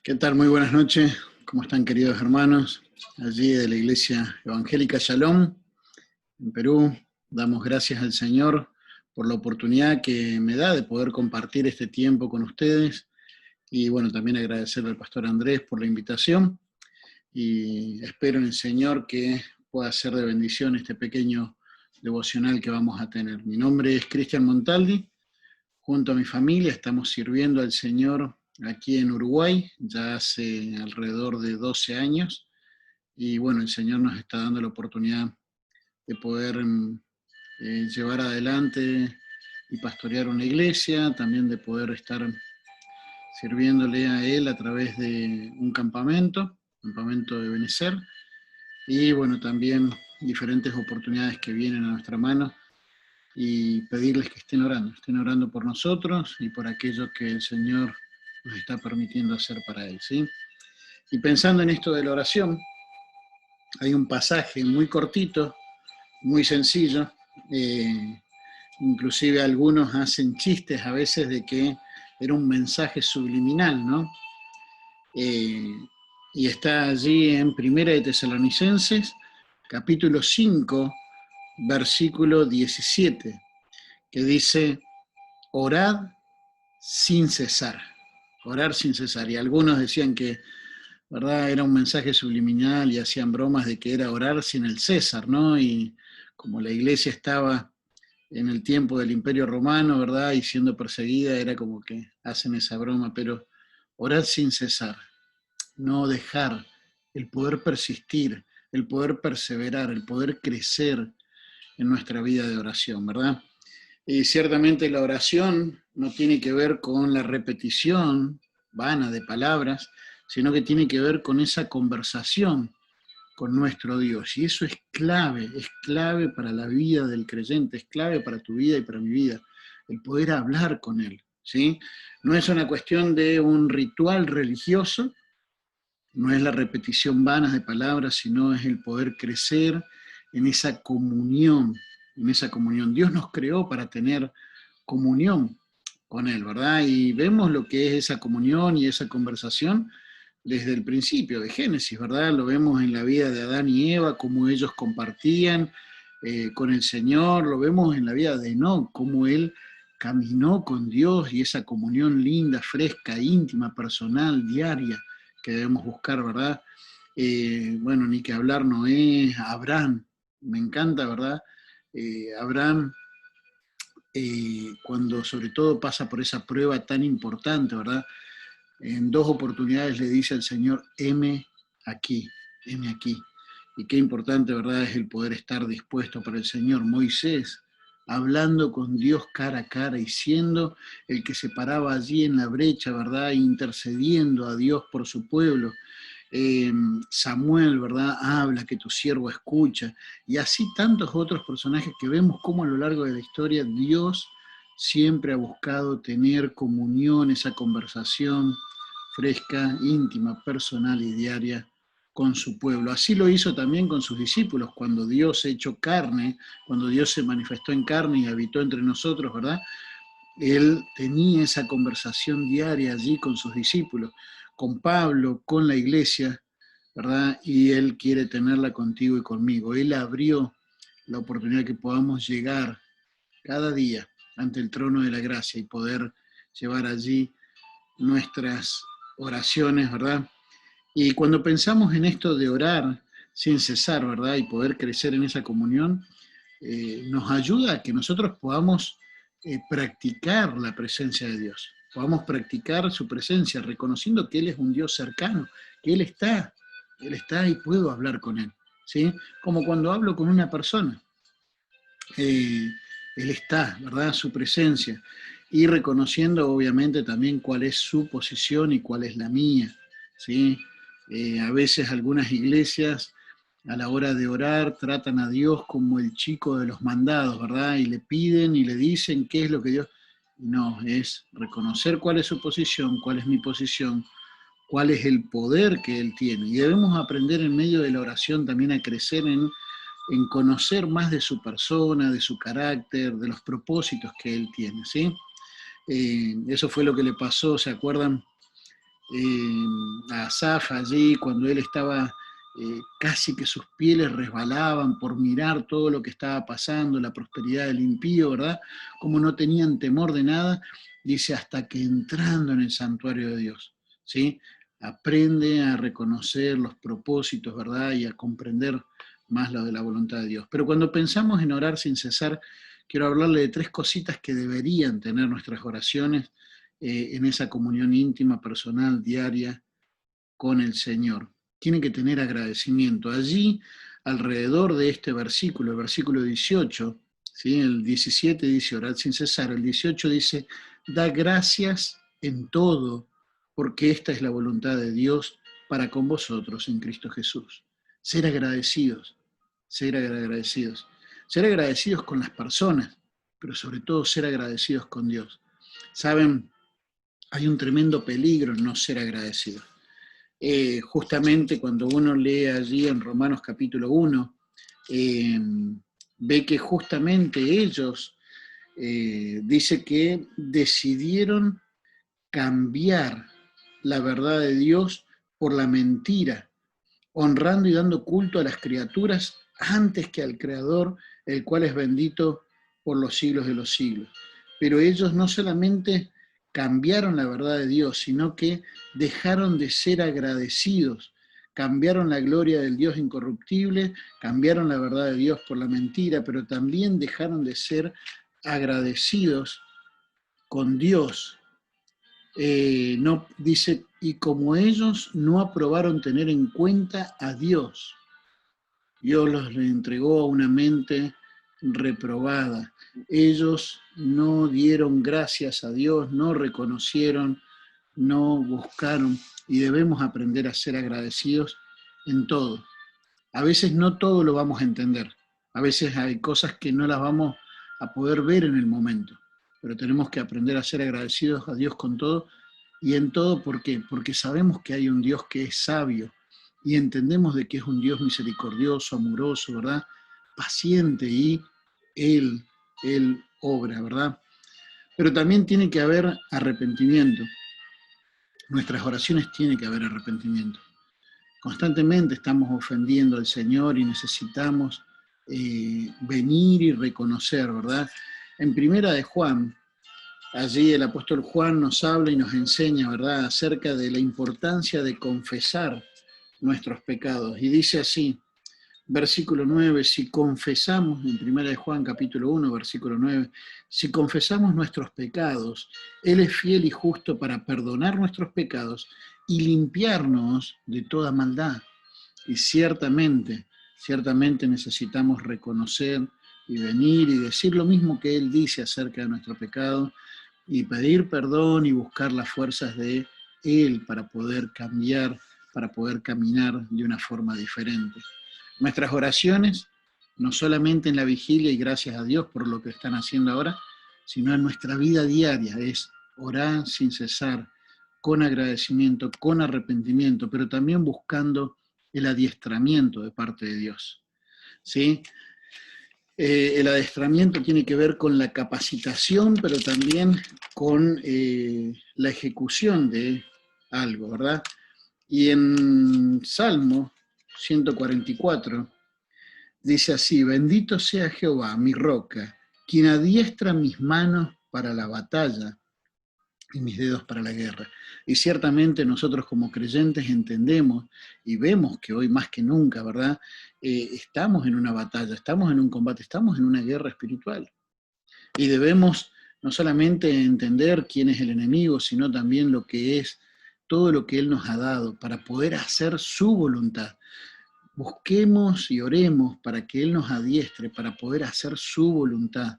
¿Qué tal? Muy buenas noches. ¿Cómo están, queridos hermanos? Allí de la Iglesia Evangélica Shalom, en Perú. Damos gracias al Señor por la oportunidad que me da de poder compartir este tiempo con ustedes. Y bueno, también agradecerle al pastor Andrés por la invitación. Y espero en el Señor que pueda ser de bendición este pequeño devocional que vamos a tener. Mi nombre es Cristian Montaldi. Junto a mi familia estamos sirviendo al Señor aquí en Uruguay, ya hace alrededor de 12 años, y bueno, el Señor nos está dando la oportunidad de poder llevar adelante y pastorear una iglesia, también de poder estar sirviéndole a Él a través de un campamento de Benecer, y bueno, también diferentes oportunidades que vienen a nuestra mano, y pedirles que estén orando por nosotros y por aquello que el Señor nos está permitiendo hacer para Él, ¿sí? Y pensando en esto de la oración, hay un pasaje muy cortito, muy sencillo, inclusive algunos hacen chistes a veces de que era un mensaje subliminal, ¿no? Eh, y está allí en Primera de Tesalonicenses, capítulo 5, versículo 17, que dice: orad sin cesar, orar sin cesar. Y algunos decían que, ¿verdad?, era un mensaje subliminal y hacían bromas de que era orar sin el César, ¿no? Y como la iglesia estaba en el tiempo del Imperio Romano, ¿verdad?, y siendo perseguida, era como que hacen esa broma, pero orar sin cesar, no dejar, el poder persistir, el poder perseverar, el poder crecer en nuestra vida de oración, ¿verdad? Y ciertamente la oración no tiene que ver con la repetición vana de palabras, sino que tiene que ver con esa conversación con nuestro Dios. Y eso es clave para la vida del creyente, es clave para tu vida y para mi vida, el poder hablar con Él, ¿sí? No es una cuestión de un ritual religioso, no es la repetición vana de palabras, sino es el poder crecer en esa comunión, en esa comunión. Dios nos creó para tener comunión con Él, ¿verdad? Y vemos lo que es esa comunión y esa conversación desde el principio de Génesis, ¿verdad? Lo vemos en la vida de Adán y Eva, cómo ellos compartían con el Señor, lo vemos en la vida de Enoc, cómo él caminó con Dios y esa comunión linda, fresca, íntima, personal, diaria, que debemos buscar, ¿verdad? Bueno, ni que hablar Noé, Abraham, me encanta, ¿verdad? Abraham, cuando sobre todo pasa por esa prueba tan importante, ¿verdad? En dos oportunidades le dice al Señor: heme aquí, heme aquí. Y qué importante, ¿verdad?, es el poder estar dispuesto para el Señor. Moisés, hablando con Dios cara a cara y siendo el que se paraba allí en la brecha, ¿verdad?, intercediendo a Dios por su pueblo. Samuel, ¿verdad?, habla, que tu siervo escucha. Y así tantos otros personajes que vemos cómo a lo largo de la historia Dios siempre ha buscado tener comunión, esa conversación fresca, íntima, personal y diaria con su pueblo. Así lo hizo también con sus discípulos, cuando Dios se echó carne, cuando Dios se manifestó en carne y habitó entre nosotros, ¿verdad? Él tenía esa conversación diaria allí con sus discípulos, con Pablo, con la iglesia, ¿verdad? Y Él quiere tenerla contigo y conmigo. Él abrió la oportunidad que podamos llegar cada día ante el trono de la gracia y poder llevar allí nuestras oraciones, ¿verdad? Y cuando pensamos en esto de orar sin cesar, ¿verdad?, y poder crecer en esa comunión, nos ayuda a que nosotros podamos practicar la presencia de Dios, podamos practicar su presencia, reconociendo que Él es un Dios cercano, que Él está y puedo hablar con Él, ¿sí? Como cuando hablo con una persona, eh, Él está, ¿verdad?, su presencia, y reconociendo obviamente también cuál es su posición y cuál es la mía, ¿sí? A veces algunas iglesias a la hora de orar tratan a Dios como el chico de los mandados, ¿verdad? Y le piden y le dicen qué es lo que Dios... No, es reconocer cuál es su posición, cuál es mi posición, cuál es el poder que Él tiene. Y debemos aprender en medio de la oración también a crecer en conocer más de su persona, de su carácter, de los propósitos que Él tiene, ¿sí? Eso fue lo que le pasó, ¿se acuerdan? a Asaf allí, cuando él estaba casi que sus pieles resbalaban por mirar todo lo que estaba pasando, la prosperidad del impío, ¿verdad? Como no tenían temor de nada, dice, hasta que entrando en el santuario de Dios, ¿sí? Aprende a reconocer los propósitos, ¿verdad? Y a comprender más lo de la voluntad de Dios. Pero cuando pensamos en orar sin cesar, quiero hablarle de 3 cositas que deberían tener nuestras oraciones en esa comunión íntima, personal, diaria con el Señor. Tiene que tener agradecimiento. Allí, alrededor de este versículo, el versículo 18, ¿sí? El 17 dice orar sin cesar, el 18 dice, da gracias en todo, porque esta es la voluntad de Dios para con vosotros en Cristo Jesús. Ser agradecidos, ser agradecidos. Ser agradecidos con las personas, pero sobre todo ser agradecidos con Dios. Saben, hay un tremendo peligro en no ser agradecidos. Justamente cuando uno lee allí en Romanos capítulo 1, ve que justamente ellos, dice que decidieron cambiar la verdad de Dios por la mentira, honrando y dando culto a las criaturas antes que al Creador, el cual es bendito por los siglos de los siglos. Pero ellos no solamente cambiaron la verdad de Dios, sino que dejaron de ser agradecidos, cambiaron la gloria del Dios incorruptible, cambiaron la verdad de Dios por la mentira, pero también dejaron de ser agradecidos con Dios. No, dice, y como ellos no aprobaron tener en cuenta a Dios, Dios los entregó a una mente reprobada. Ellos no dieron gracias a Dios, no reconocieron, no buscaron, y debemos aprender a ser agradecidos en todo. A veces no todo lo vamos a entender, a veces hay cosas que no las vamos a poder ver en el momento, pero tenemos que aprender a ser agradecidos a Dios con todo y en todo. ¿Por qué? Porque sabemos que hay un Dios que es sabio y entendemos de que es un Dios misericordioso, amoroso, ¿verdad? Paciente, y Él obra, ¿verdad? Pero también tiene que haber arrepentimiento. Nuestras oraciones tienen que haber arrepentimiento. Constantemente estamos ofendiendo al Señor y necesitamos venir y reconocer, ¿verdad? En Primera de Juan, allí el apóstol Juan nos habla y nos enseña, ¿verdad?, acerca de la importancia de confesar nuestros pecados. Y dice así, versículo 9, si confesamos, en Primera de Juan capítulo 1, versículo 9, si confesamos nuestros pecados, Él es fiel y justo para perdonar nuestros pecados y limpiarnos de toda maldad. Y ciertamente necesitamos reconocer y venir y decir lo mismo que Él dice acerca de nuestro pecado y pedir perdón y buscar las fuerzas de Él para poder cambiar, para poder caminar de una forma diferente. Nuestras oraciones, no solamente en la vigilia, y gracias a Dios por lo que están haciendo ahora, sino en nuestra vida diaria, es orar sin cesar, con agradecimiento, con arrepentimiento, pero también buscando el adiestramiento de parte de Dios. ¿Sí? El adiestramiento tiene que ver con la capacitación, pero también con la ejecución de algo, ¿verdad? Y en Salmo 144 dice así, bendito sea Jehová, mi roca, quien adiestra mis manos para la batalla y mis dedos para la guerra. Y ciertamente nosotros como creyentes entendemos y vemos que hoy más que nunca, ¿verdad? Estamos en una batalla, estamos en un combate, estamos en una guerra espiritual. Y debemos no solamente entender quién es el enemigo, sino también lo que es todo lo que Él nos ha dado para poder hacer su voluntad. Busquemos y oremos para que Él nos adiestre, para poder hacer su voluntad,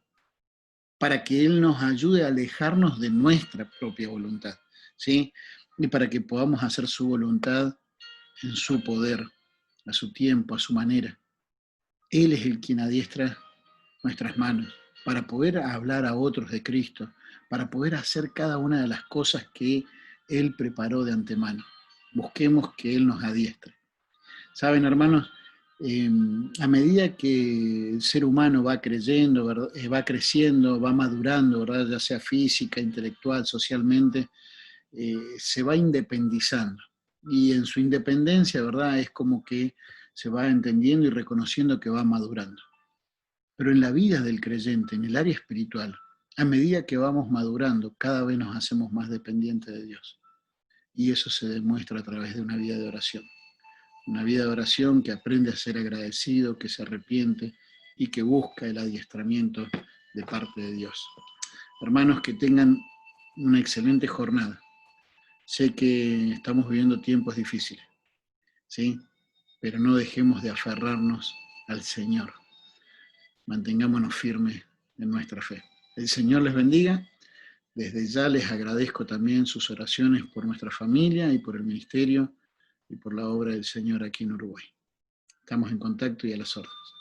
para que Él nos ayude a alejarnos de nuestra propia voluntad, ¿sí? Y para que podamos hacer su voluntad en su poder, a su tiempo, a su manera. Él es el quien adiestra nuestras manos para poder hablar a otros de Cristo, para poder hacer cada una de las cosas que Él preparó de antemano. Busquemos que Él nos adiestre. Saben, hermanos, a medida que el ser humano va creyendo, va creciendo, va madurando, ¿verdad? Ya sea física, intelectual, socialmente, se va independizando. Y en su independencia, ¿verdad? Es como que se va entendiendo y reconociendo que va madurando. Pero en la vida del creyente, en el área espiritual, a medida que vamos madurando, cada vez nos hacemos más dependientes de Dios. Y eso se demuestra a través de una vida de oración. Una vida de oración que aprende a ser agradecido, que se arrepiente y que busca el adiestramiento de parte de Dios. Hermanos, que tengan una excelente jornada. Sé que estamos viviendo tiempos difíciles, ¿sí? Pero no dejemos de aferrarnos al Señor. Mantengámonos firmes en nuestra fe. El Señor les bendiga. Desde ya les agradezco también sus oraciones por nuestra familia y por el ministerio y por la obra del Señor aquí en Uruguay. Estamos en contacto y a las órdenes.